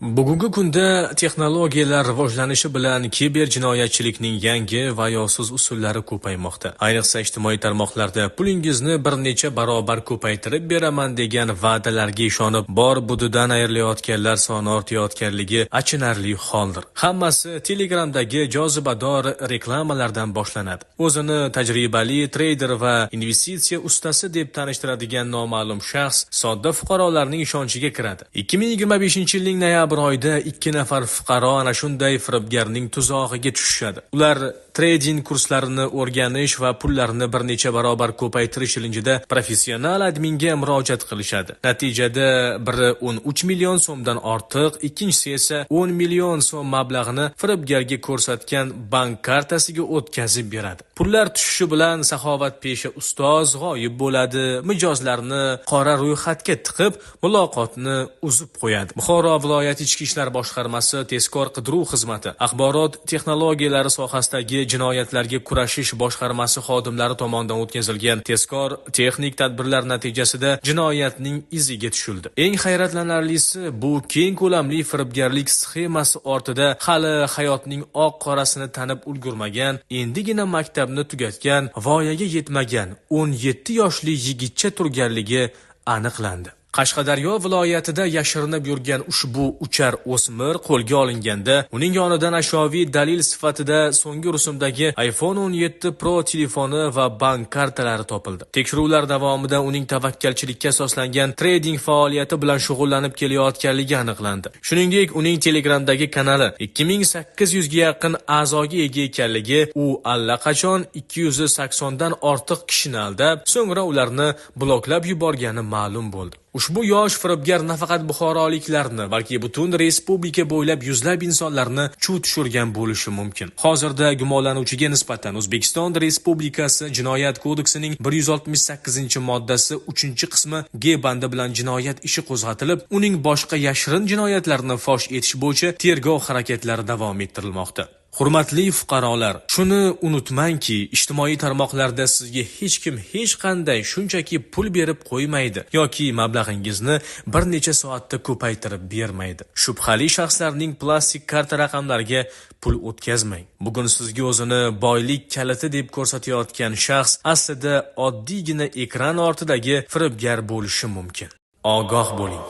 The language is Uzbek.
Bugungi kunda texnologiyalar rivojlanishi bilan kiberjinoyatchilikning yangi va yo'siz usullari ko'paymoqda. Ayniqsa ijtimoiy tarmoqlarda pulingizni bir necha barobar ko'paytirib beraman degan va'dalarga ishonib, bor budidan ayrilayotganlar soni ortayotganligi achinarli holdir. Hammasi Telegramdagi jozibador reklamalardan boshlanadi. O'zini tajribali treyder va investitsiya ustasi deb tanishtiradigan noma'lum shaxs sodda fuqarolarning ishonchiga kiradi. 2025-yilning noyabr oyida 2 nafar fuqaro ana shunday firibgarning tuzog'iga tushishadi. Ular trading kurslarini o'rganish va pullarini bir necha barobar ko'paytirish ilinjida professional adminga murojaat qilishadi. Natijada biri 13 million so'mdan ortiq, ikkinchisi esa 10 million so'm mablag'ni firibgarga ko'rsatgan bank kartasiga o'tkazib beradi. Pullar tushishi bilan saxovatpesha ustoz g'oyib bo'ladi, mijozlarni qora ro'yxatga tiqib, muloqotni uzib qo'yadi. Buxoro viloyat Ichki ishlar boshqarmasi tezkor qidiruv xizmati axborot texnologiyalari sohasidagi jinoyatlarga kurashish boshqarmasi xodimlari tomonidan o'tkazilgan tezkor texnik tadbirlar natijasida jinoyatning iziga tushildi. Eng hayratlanarlisi, bu keng ko'lamli firibgarlik sxemasi ortida hali hayotning oq qorasini tanib ulgurmagan, endigina maktabni tugatgan, voyaga yetmagan 17 yoshli yigitcha turganligi aniqlandi. Qashqadaryo viloyatida yashirinib yurgan ushbu uchar o'smir qo'lga olinganda, uning yonidan ashyoviy dalil sifatida so'nggi rusumdagi iPhone 17 Pro telefoni va bank kartalari topildi. Tekshiruvlar davomida uning tavakkalchilikka asoslangan trading faoliyati bilan shug'ullanib kelayotganligi aniqlandi. Shuningdek, uning Telegramdagi kanali 2800 ga yaqin a'zoga ega ekanligi, u allaqachon 280 dan ortiq kishini aldab, so'ngra ularni bloklab yuborgani ma'lum bo'ldi. Ushbu yosh firibgar nafaqat buxoroliklarni, balki butun respublika bo'ylab yuzlab insonlarni chuv tushirgan bo'lishi mumkin. Hozirda gumonlanuvchiga nisbatan O'zbekiston Respublikasi Jinoyat kodeksining 168-moddasi 3-qismi G bandi bilan jinoyat ishi qo'zg'atilib, uning boshqa yashirin jinoyatlarni fosh etish bo'yicha tergov harakatlari davom ettirilmoqda. Hurmatli fuqarolar, shuni unutmangki, ijtimoiy tarmoqlarda sizga hech kim hech qanday shunchaki pul berib qo'ymaydi yoki mablag'ingizni bir necha soatda ko'paytirib bermaydi. Shubhali shaxslarning plastik karta raqamlariga pul o'tkazmang. Bugun sizga o'zini boylik kaliti deb ko'rsatayotgan shaxs aslida oddiygina ekran ortidagi firibgar bo'lishi mumkin. Ogoh bo'ling.